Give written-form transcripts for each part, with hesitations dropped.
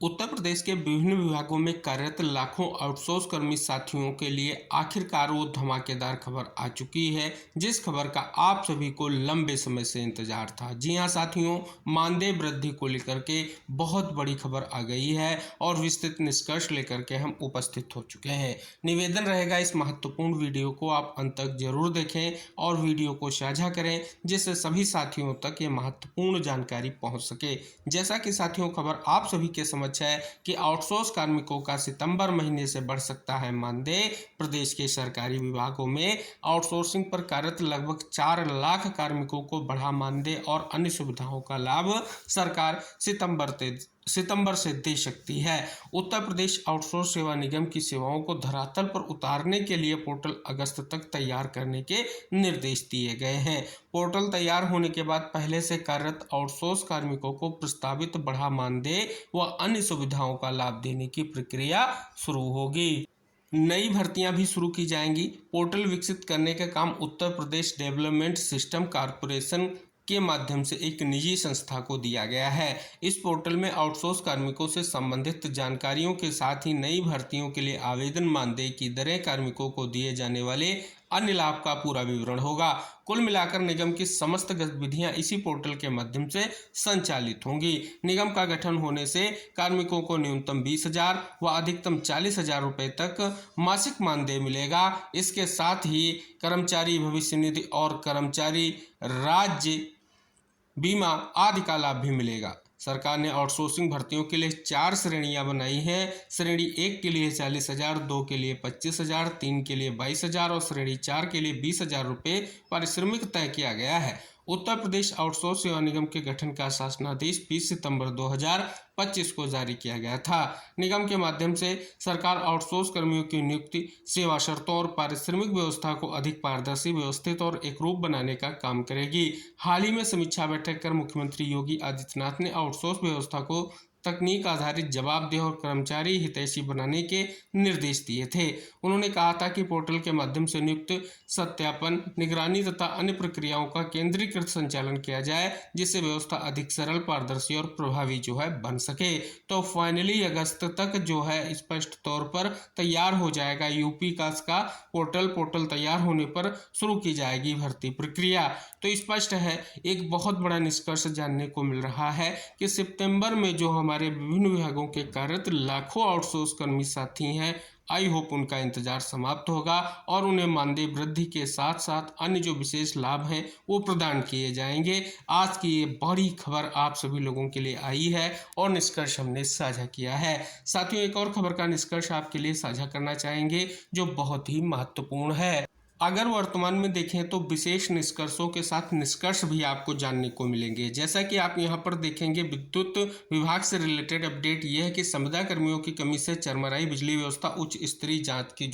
उत्तर प्रदेश के विभिन्न विभागों में कार्यरत लाखों आउटसोर्स कर्मी साथियों के लिए आखिरकार वो धमाकेदार खबर आ चुकी है, जिस खबर का आप सभी को लंबे समय से इंतजार था। जी हां साथियों, मानदेय वृद्धि को लेकर के बहुत बड़ी खबर आ गई है और विस्तृत निष्कर्ष लेकर के हम उपस्थित हो चुके हैं। निवेदन रहेगा इस महत्वपूर्ण वीडियो को आप अंत तक जरूर देखें और वीडियो को साझा करें, जिससे सभी साथियों तक ये महत्वपूर्ण जानकारी पहुंच सके। जैसा कि साथियों, खबर आप सभी के समझ है कि आउटसोर्स कार्मिकों का सितंबर महीने से बढ़ सकता है मानदेय। प्रदेश के सरकारी विभागों में आउटसोर्सिंग पर कार्यरत लगभग 4 लाख कार्मिकों को बढ़ा मानदेय और अन्य सुविधाओं का लाभ सरकार सितंबर से दे सकती है। उत्तर प्रदेश आउटसोर्स सेवा निगम की सेवाओं को धरातल पर उतारने के लिए पोर्टल अगस्त तक तैयार करने के निर्देश दिए गए हैं। पोर्टल तैयार होने के बाद पहले से कार्यरत आउटसोर्स कार्मिकों को प्रस्तावित बढ़ा मानदेय व अन्य सुविधाओं का लाभ देने की प्रक्रिया शुरू होगी। नई भर्तियां भी शुरू की जाएंगी। पोर्टल विकसित करने का काम Uttar Pradesh development system corporation के माध्यम से एक निजी संस्था को दिया गया है। इस पोर्टल में आउटसोर्स कार्मिकों से संबंधित जानकारियों के साथ ही नई भर्तियों के लिए आवेदन, मानदेय की दरें, कार्मिकों को दिए जाने वाले अन्य लाभ का पूरा विवरण होगा। कुल मिलाकर निगम की समस्त गतिविधियां इसी पोर्टल के माध्यम से संचालित होंगी। निगम का गठन होने से कार्मिकों को न्यूनतम 20,000 व अधिकतम 40,000 रुपये तक मासिक मानदेय मिलेगा। इसके साथ ही कर्मचारी भविष्य निधि और कर्मचारी राज्य बीमा आदि का लाभ भी मिलेगा। सरकार ने आउटसोर्सिंग भर्तियों के लिए 4 श्रेणियां बनाई हैं। श्रेणी 1 के लिए 40,000, 2 के लिए 25,000, 3 के लिए 22,000 और श्रेणी 4 के लिए 20,000 रुपये पारिश्रमिक तय किया गया है। उत्तर प्रदेश आउटसोर्स सेवा निगम के गठन का शासनादेश 20 सितंबर 2025 को जारी किया गया था। निगम के माध्यम से सरकार आउटसोर्स कर्मियों की नियुक्ति, सेवा शर्तों और पारिश्रमिक व्यवस्था को अधिक पारदर्शी, व्यवस्थित और एकरूप बनाने का काम करेगी। हाल ही में समीक्षा बैठक कर मुख्यमंत्री योगी आदित्यनाथ ने आउटसोर्स व्यवस्था को तकनीक आधारित, जवाबदेह और कर्मचारी हितैषी बनाने के निर्देश दिए थे। उन्होंने कहा था कि पोर्टल के माध्यम से नियुक्त, सत्यापन, निगरानी तथा अन्य प्रक्रियाओं का केंद्रीकृत संचालन किया जाए, जिससे व्यवस्था अधिक सरल, पारदर्शी और प्रभावी बन सके। तो फाइनली अगस्त तक स्पष्ट तौर पर तैयार हो जाएगा यूपी का पोर्टल तैयार होने पर शुरू की जाएगी भर्ती प्रक्रिया। तो स्पष्ट है, एक बहुत बड़ा निष्कर्ष जानने को मिल रहा है कि सितंबर में जो हमारे विभिन्न विभागों के कार्यरत लाखों आउटसोर्स कर्मी साथी हैं, आई होप उनका इंतजार समाप्त होगा और उन्हें मानदेय वृद्धि के साथ साथ अन्य जो विशेष लाभ हैं वो प्रदान किए जाएंगे। आज की ये बड़ी खबर आप सभी लोगों के लिए आई है और निष्कर्ष हमने साझा किया है। साथियों, एक और खबर का निष्कर्ष आपके लिए साझा करना चाहेंगे जो बहुत ही महत्वपूर्ण है। अगर वर्तमान में देखें तो विशेष निष्कर्षों के साथ निष्कर्ष भी आपको जानने को मिलेंगे। जैसा कि आप यहां पर देखेंगे, विद्युत विभाग से रिलेटेड अपडेट ये है कि संविदा कर्मियों की कमी से चरमराई बिजली व्यवस्था, उच्च स्तरीय जांच की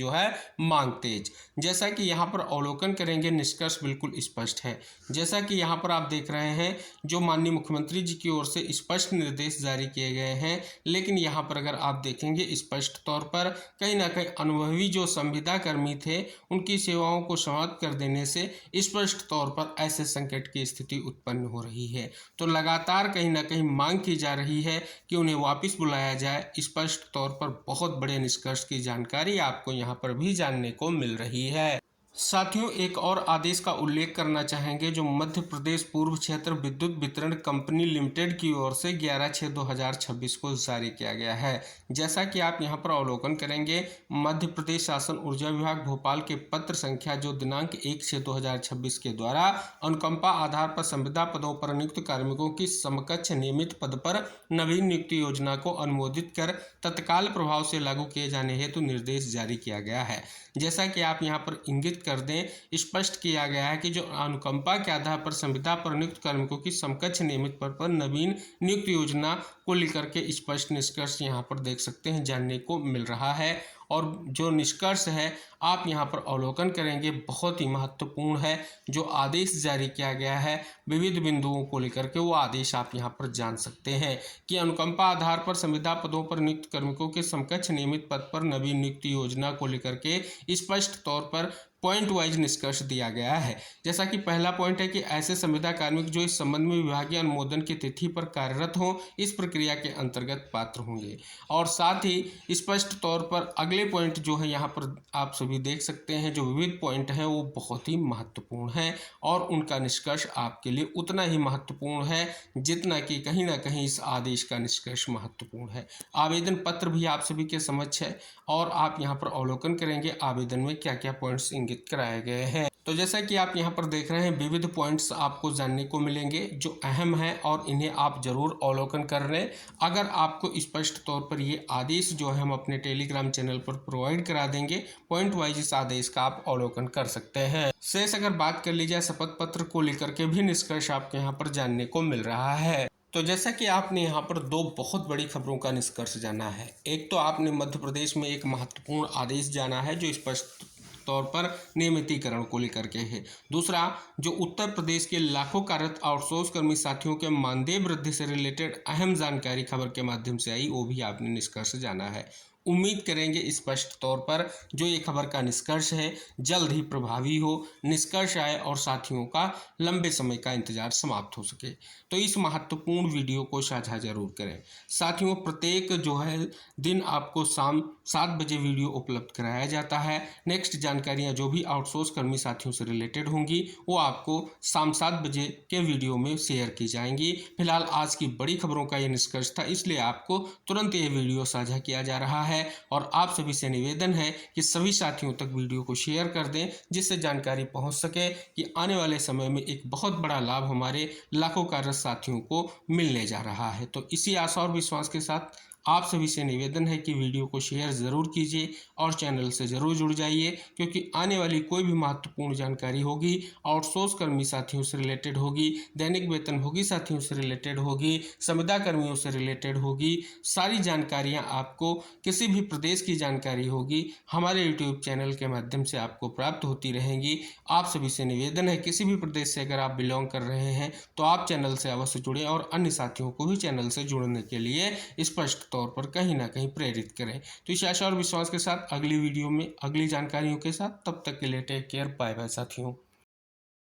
मांग तेज। जैसा कि यहां पर अवलोकन करेंगे, निष्कर्ष बिल्कुल स्पष्ट है। जैसा कि यहां पर आप देख रहे हैं, जो माननीय मुख्यमंत्री जी की ओर से स्पष्ट निर्देश जारी किए गए हैं, लेकिन यहाँ पर अगर आप देखेंगे स्पष्ट तौर पर कहीं ना कहीं अनुभवी जो संविदा कर्मी थे उनकी सेवाओं को समाप्त कर देने से स्पष्ट तौर पर ऐसे संकट की स्थिति उत्पन्न हो रही है। तो लगातार कहीं ना कहीं मांग की जा रही है कि उन्हें वापस बुलाया जाए। स्पष्ट तौर पर बहुत बड़े निष्कर्ष की जानकारी आपको यहाँ पर भी जानने को मिल रही है। साथियों, एक और आदेश का उल्लेख करना चाहेंगे जो मध्य प्रदेश पूर्व क्षेत्र विद्युत वितरण कंपनी लिमिटेड की ओर से 11/6/2026 को जारी किया गया है। जैसा कि आप यहां पर अवलोकन करेंगे, मध्य प्रदेश शासन ऊर्जा विभाग भोपाल के पत्र संख्या जो दिनांक 1/6/2026 के द्वारा अनुकंपा आधार पर संविदा पदों पर नियुक्त कार्मिकों की समकक्ष नियमित पद पर नवीन नियुक्ति योजना को अनुमोदित कर तत्काल प्रभाव से लागू किए जाने हेतु निर्देश जारी किया गया है। जैसा कि आप यहाँ पर इंगित कर दें, स्पष्ट किया गया है कि जो अनुकंपा के आधार पर संविदा पर नियुक्त कार्मिकों की समकक्ष नियमित पद पर नवीन नियुक्ति योजना को लेकर के स्पष्ट निष्कर्ष यहाँ पर देख सकते हैं, जानने को मिल रहा है। और जो निष्कर्ष है आप यहाँ पर अवलोकन करेंगे, बहुत ही महत्वपूर्ण है। जो आदेश जारी किया गया है विविध बिंदुओं को लेकर के, वो आदेश आप यहाँ पर जान सकते हैं कि अनुकंपा आधार पर संविदा पदों पर नियुक्त कार्मिकों के समकक्ष नियमित पद पर नवीन नियुक्ति योजना को लेकर के स्पष्ट तौर पर पॉइंट वाइज निष्कर्ष दिया गया है। जैसा कि पहला पॉइंट है कि ऐसे संविदा कार्मिक जो इस संबंध में विभागीय अनुमोदन की तिथि पर कार्यरत हों इस प्रक्रिया के अंतर्गत पात्र होंगे। और साथ ही स्पष्ट तौर पर अगले पॉइंट जो है यहाँ पर आप सभी देख सकते हैं, जो विविध पॉइंट हैं वो बहुत ही महत्वपूर्ण हैं और उनका निष्कर्ष आपके लिए उतना ही महत्वपूर्ण है जितना कि कहीं ना कहीं इस आदेश का निष्कर्ष महत्वपूर्ण है। आवेदन पत्र भी आप सभी के समक्ष है और आप यहाँ पर अवलोकन करेंगे आवेदन में क्या क्या पॉइंट्स इंगित कराए गए हैं। तो जैसा कि आप यहाँ पर देख रहे हैं विविध पॉइंट्स आपको जानने को मिलेंगे जो अहम है और इन्हें आप जरूर अवलोकन कर लें। अगर आपको स्पष्ट तौर पर ये आदेश जो है हम अपने टेलीग्राम चैनल पर प्रोवाइड करा देंगे, पॉइंट वाइज इस आदेश का आप अवलोकन कर सकते हैं। शेष अगर बात कर ली जाए शपथ पत्र को लेकर के भी निष्कर्ष आपको यहाँ पर जानने को मिल रहा है। तो जैसा कि आपने यहाँ पर दो बहुत बड़ी खबरों का निष्कर्ष जाना है। एक तो आपने मध्य प्रदेश में एक महत्वपूर्ण आदेश जाना है जो स्पष्ट तौर पर नियमितीकरण को लेकर के है। दूसरा, जो उत्तर प्रदेश के लाखों कार्यरत आउटसोर्स कर्मी साथियों के मानदेय वृद्धि से रिलेटेड अहम जानकारी खबर के माध्यम से आई, वो भी आपने निष्कर्ष जाना है। उम्मीद करेंगे स्पष्ट तौर पर जो ये खबर का निष्कर्ष है जल्द ही प्रभावी हो, निष्कर्ष आए और साथियों का लंबे समय का इंतजार समाप्त हो सके। तो इस महत्वपूर्ण वीडियो को साझा जरूर करें। साथियों, प्रत्येक जो है दिन आपको शाम 7 बजे वीडियो उपलब्ध कराया जाता है। नेक्स्ट जानकारियां जो भी आउटसोर्स कर्मी साथियों से रिलेटेड होंगी वो आपको शाम 7 बजे के वीडियो में शेयर की जाएंगी। फिलहाल आज की बड़ी खबरों का ये निष्कर्ष था, इसलिए आपको तुरंत ये वीडियो साझा किया जा रहा है और आप सभी से निवेदन है कि सभी साथियों तक वीडियो को शेयर कर दें जिससे जानकारी पहुंच सके कि आने वाले समय में एक बहुत बड़ा लाभ हमारे लाखों कार्यरत साथियों को मिलने जा रहा है। तो इसी आशा और विश्वास के साथ आप सभी से निवेदन है कि वीडियो को शेयर ज़रूर कीजिए और चैनल से ज़रूर जुड़ जाइए, क्योंकि आने वाली कोई भी महत्वपूर्ण जानकारी होगी, आउटसोर्स कर्मी साथियों से रिलेटेड होगी, दैनिक वेतनभोगी साथियों से रिलेटेड होगी, संविदा कर्मियों से रिलेटेड होगी, सारी जानकारियां आपको किसी भी प्रदेश की जानकारी होगी हमारे यूट्यूब चैनल के माध्यम से आपको प्राप्त होती रहेंगी। आप सभी से निवेदन है किसी भी प्रदेश से अगर आप बिलोंग कर रहे हैं तो आप चैनल से अवश्य जुड़ें और अन्य साथियों को भी चैनल से जुड़ने के लिए स्पष्ट तौर पर कहीं ना कहीं प्रेरित करें। तो इस आशा और विश्वास के साथ अगली वीडियो में अगली जानकारियों के साथ, तब तक के लिए टेक केयर, बाय बाय साथियों।